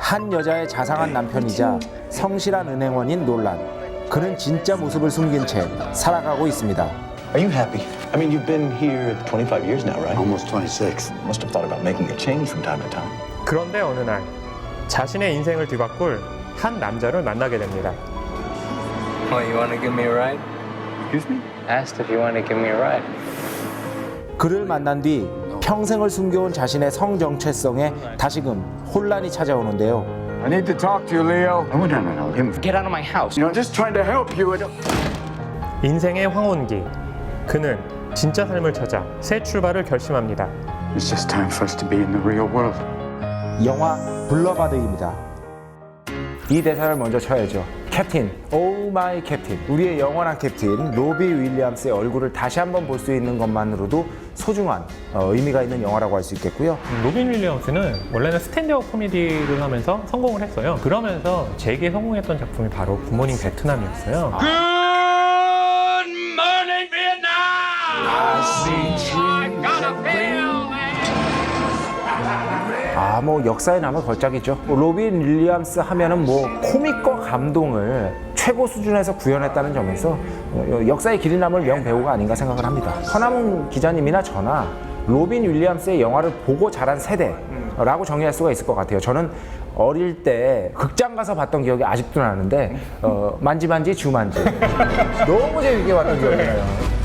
한 여자의 자상한 남편이자 성실한 은행원인 놀란. 그는 진짜 모습을 숨긴 채 살아가고 있습니다. Are you happy? I mean, you've been here 25 years now, right? Almost 26. Must have thought about making a change from time to time. 그런데 어느 날 자신의 인생을 뒤바꿀 한 남자를 만나게 됩니다. Oh, you want to give me a ride? Excuse me? Asked if you want to give me a ride. 그를 만난 뒤 평생을 숨겨온 자신의 성정체성에 다시금 혼란이 찾아오는데요. I need to talk to you, Leo. I would not help him. Get out of my house. You know, just trying to help you. 인생의 황혼기. 그는 진짜 삶을 찾아 새 출발을 결심합니다. It's just time for us to be in the real world. 영화 블러바드입니다. 이 대사를 먼저 쳐야죠. 캡틴, 오 마이 캡틴. 우리의 영원한 캡틴 로비 윌리엄스의 얼굴을 다시 한번 볼 수 있는 것만으로도 소중한 의미가 있는 영화라고 할 수 있겠고요. 로빈 윌리엄스는 원래는 스탠드업 코미디를 하면서 성공을 했어요. 그러면서 재기에 성공했던 작품이 바로 굿모닝 베트남이었어요. 뭐 역사에 남을 걸작이죠. 로빈 윌리엄스 하면은 뭐 코믹과 감동을 최고 수준에서 구현했다는 점에서 역사의 길이 남을 명배우가 아닌가 생각을 합니다. 허남훈 기자님이나 저나 로빈 윌리엄스의 영화를 보고 자란 세대라고 정의할 수가 있을 것 같아요. 저는 어릴 때 극장 가서 봤던 기억이 아직도 나는데 만지만지 주만지 너무 재밌게 봤던 기억이 나요.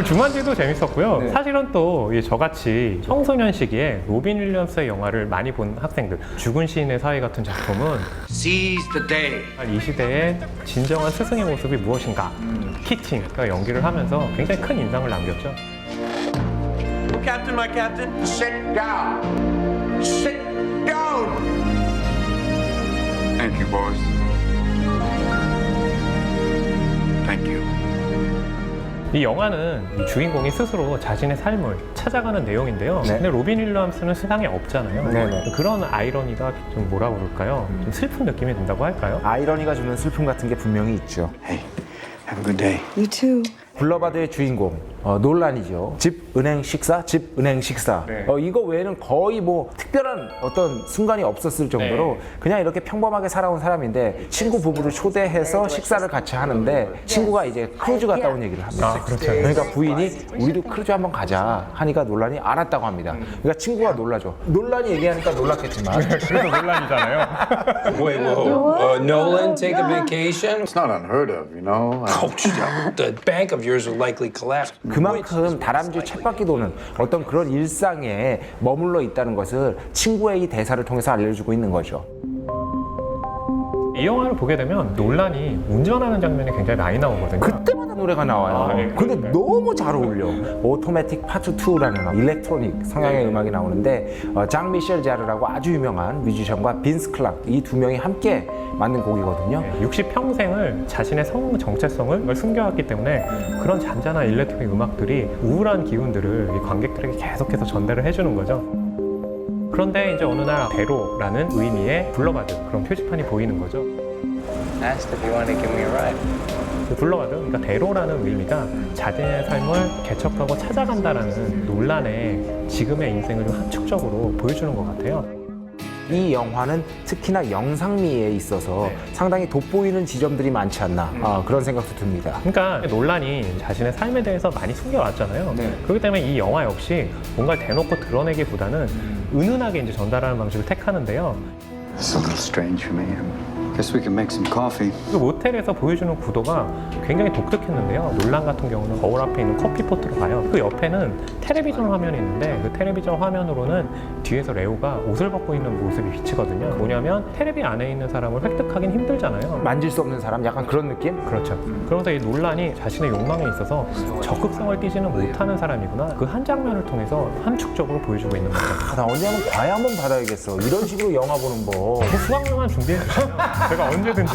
주만지도 재밌었고요. 네. 사실은 또 저같이 청소년 시기에 로빈 윌리엄스의 영화를 많이 본 학생들, 죽은 시인의 사회 같은 작품은 Seize the day. 이 시대의 진정한 스승의 모습이 무엇인가, 키팅과 연기를 하면서 굉장히 큰 인상을 남겼죠. Captain, my captain. Sit down. Sit down. Thank you, boys. Thank you. 이 영화는 이 주인공이 스스로 자신의 삶을 찾아가는 내용인데요. 네. 근데 로빈 윌리엄스는 세상에 없잖아요. 네네. 그런 아이러니가 좀 뭐라 그럴까요? 좀 슬픈 느낌이 든다고 할까요? 아이러니가 주는 슬픔 같은 게 분명히 있죠. Hey, have a good day. You too. 블러바드의 주인공 논란이죠. 집 은행 식사, 집 은행 식사. 네. 이거 외에는 거의 뭐 특별한 어떤 순간이 없었을 정도로 네. 그냥 이렇게 평범하게 살아온 사람인데 친구 부부를 초대해서 식사를 같이 하는데 친구가 이제 크루즈 갔다 온 얘기를 합니다. 아, 그렇죠. 그러니까 부인이 우리도 크루즈 한번 가자 하니까 논란이 알았다고 합니다. 그러니까 친구가 놀라죠. 논란이 얘기하니까 놀랐겠지만 그래서 논란이잖아요. Wait, whoa. Nolan, take a vacation? It's not unheard of, you know. The bank of yours will likely collapse. 그만큼 다람쥐 쳇바퀴 도는 어떤 그런 일상에 머물러 있다는 것을 친구의 이 대사를 통해서 알려주고 있는 거죠. 이 영화를 보게 되면 논란이 운전하는 장면이 굉장히 많이 나오거든요. 그때마다 노래가 나와요. 아, 네, 근데 그러니까요. 너무 잘 어울려. 오토매틱 파트 2라는 일렉트로닉 성향의 음악이 나오는데 장 미셸 자르라고 아주 유명한 뮤지션과 빈스 클락 이 두 명이 함께 만든 곡이거든요. 60평생을 자신의 성 정체성을 숨겨왔기 때문에 그런 잔잔한 일렉트로닉 음악들이 우울한 기운들을 이 관객들에게 계속해서 전달을 해주는 거죠. 그런데 이제 어느 날 대로라는 의미의 블러바드 그런 표지판이 보이는 거죠. Asked if you want to give me a ride. 그 블러바드, 그러니까 대로라는 의미가 자신의 삶을 개척하고 찾아간다라는 논란의 지금의 인생을 좀 함축적으로 보여주는 것 같아요. 이 영화는 특히나 영상미에 있어서 상당히 돋보이는 지점들이 많지 않나 그런 생각도 듭니다. 그러니까 논란이 자신의 삶에 대해서 많이 숨겨왔잖아요. 네. 그렇기 때문에 이 영화 역시 뭔가를 대놓고 드러내기보다는 은은하게 이제 전달하는 방식을 택하는데요. It's a little strange for me. Guess we can make some coffee. 그 모텔에서 보여주는 구도가 굉장히 독특했는데요. 논란 같은 경우는 거울 앞에 있는 커피포트로 가요. 그 옆에는 텔레비전 화면이 있는데 그 텔레비전 화면으로는 뒤에서 레오가 옷을 벗고 있는 모습이 비치거든요. 뭐냐면 텔레비 안에 있는 사람을 획득하긴 힘들잖아요. 만질 수 없는 사람 약간 그런 느낌? 그렇죠. 그러면서 이 논란이 자신의 욕망에 있어서 적극성을 띠지는 못하는 사람이구나. 그 한 장면을 통해서 함축적으로 보여주고 있는 거죠. 나 언제 한번 과외 한번 받아야겠어. 이런 식으로 영화 보는 거. 그 수학료만 준비해 주세요. 제가 언제든지.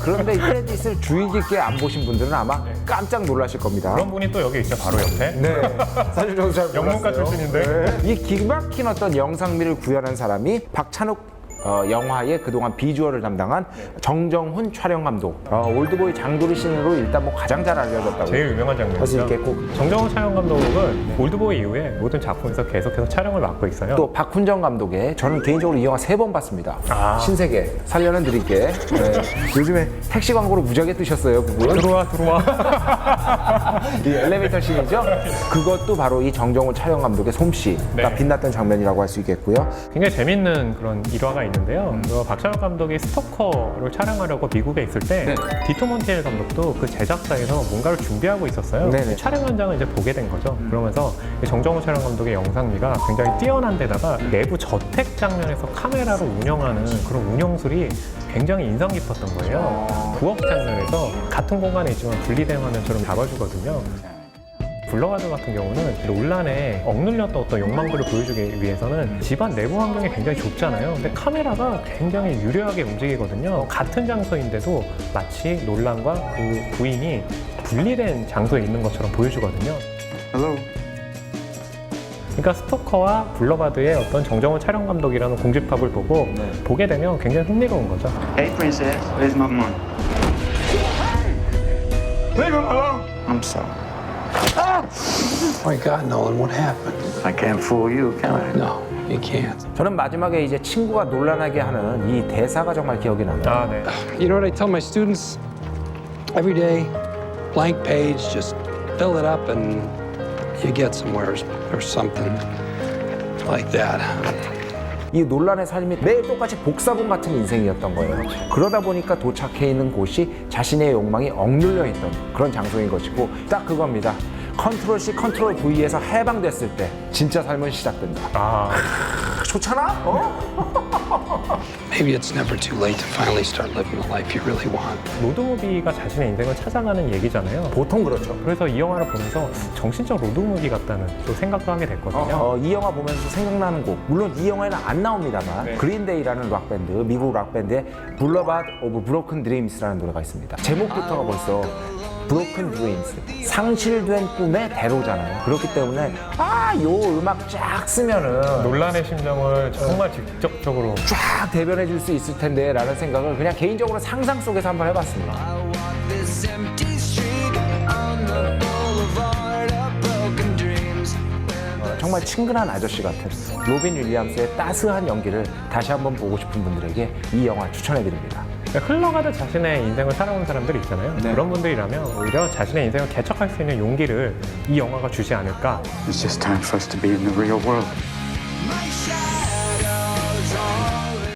그런데 이 크레딧을 주의 깊게 안 보신 분들은 아마 깜짝 놀라실 겁니다. 그런 분이 또 여기 있죠. 바로 옆에. 네, 사실 저도 잘 몰랐어요. 영문과 출신인데. 이 기막힌 어떤 영상미를 구현한 사람이 박찬욱 영화의 그동안 비주얼을 담당한 정정훈 촬영 감독. 올드보이 장도리 씬으로 일단 뭐 가장 잘 알려졌다고 제일 유명한 할 수 장면이죠. 있겠고, 정정훈 촬영 감독은 올드보이 이후에 모든 작품에서 계속해서 촬영을 맡고 있어요. 또 박훈정 감독의, 저는 개인적으로 이 영화 3번 봤습니다. 아. 신세계 살려는 드릴게. 네. 요즘에 택시 광고로 무지하게 뜨셨어요, 그분. 들어와. 이 엘리베이터 씬이죠. 그것도 바로 이 정정훈 촬영 감독의 솜씨가 네. 빛났던 장면이라고 할 수 있겠고요. 굉장히 재밌는 그런 일화가 있는데요. 박찬욱 감독이 스토커를 촬영하려고 미국에 있을 때 네. 디토 몬티엘 감독도 그 제작사에서 뭔가를 준비하고 있었어요. 네네. 촬영 현장을 이제 보게 된 거죠. 그러면서 이 정정훈 촬영 감독의 영상미가 굉장히 뛰어난 데다가 내부 저택 장면에서 카메라로 운영하는 그런 운영술이 굉장히 인상 깊었던 거예요. 부엌 장면에서 같은 공간에 있지만 분리된 화면처럼 잡아주거든요. 블러가드 같은 경우는 논란에 억눌렸던 어떤 욕망들을 보여주기 위해서는 집안 내부 환경이 굉장히 좁잖아요. 근데 카메라가 굉장히 유려하게 움직이거든요. 같은 장소인데도 마치 논란과 그 부인이 분리된 장소에 있는 것처럼 보여주거든요. Hello. 그러니까 스토커와 블러바드의 어떤 정정훈 촬영 감독이라는 공집합을 보고 보게 되면 굉장히 흥미로운 거죠. Hey, princess. Where's my mom? Leave him alone. I'm sorry. Oh my God, Nolan, what happened? I can't fool you, can I? No, you can't. 저는 마지막에 이제 친구가 논란하게 하는 이 대사가 정말 기억이 나요. 아, 네. You know what I tell my students? Every day, blank page, just fill it up and you get somewhere or something like that. 이 논란의 삶이 매일 똑같이 복사본 같은 인생이었던 거예요. 그러다 보니까 도착해 있는 곳이 자신의 욕망이 억눌려 있던 그런 장소인 것이고, 딱 그겁니다. 컨트롤 C, 컨트롤 V에서 해방됐을 때 진짜 삶은 시작된다. 아, 좋잖아? 어? Maybe it's never too late to finally start living the life you really want. 로드무비가 자신의 인생을 찾아가는 얘기잖아요. 보통 그렇죠. 그래서 이 영화를 보면서 정신적 로드무비 같다는 또 생각도 하게 됐거든요. 이 영화 보면서 생각나는 곡, 물론 이 영화에는 안 나옵니다만 그린데이라는 락밴드, 미국 락밴드의 블러바드 오브 브로큰 드림스라는 노래가 있습니다. 제목부터가 벌써 브로큰 드림스, 상실된 꿈의 대로잖아요. 그렇기 때문에 요 음악 쫙 쓰면은 논란의 심정을 정말 직접적으로 쫙 대변해 줄 수 있을 텐데 라는 생각을 그냥 개인적으로 상상 속에서 한번 해봤습니다. 정말 친근한 아저씨 같은 로빈 윌리엄스의 따스한 연기를 다시 한번 보고 싶은 분들에게 이 영화 추천해드립니다. 흘러가듯 자신의 인생을 살아온 사람들이 있잖아요. 그런 분들이라면 오히려 자신의 인생을 개척할 수 있는 용기를 이 영화가 주지 않을까. It's just time for us to be in the real world.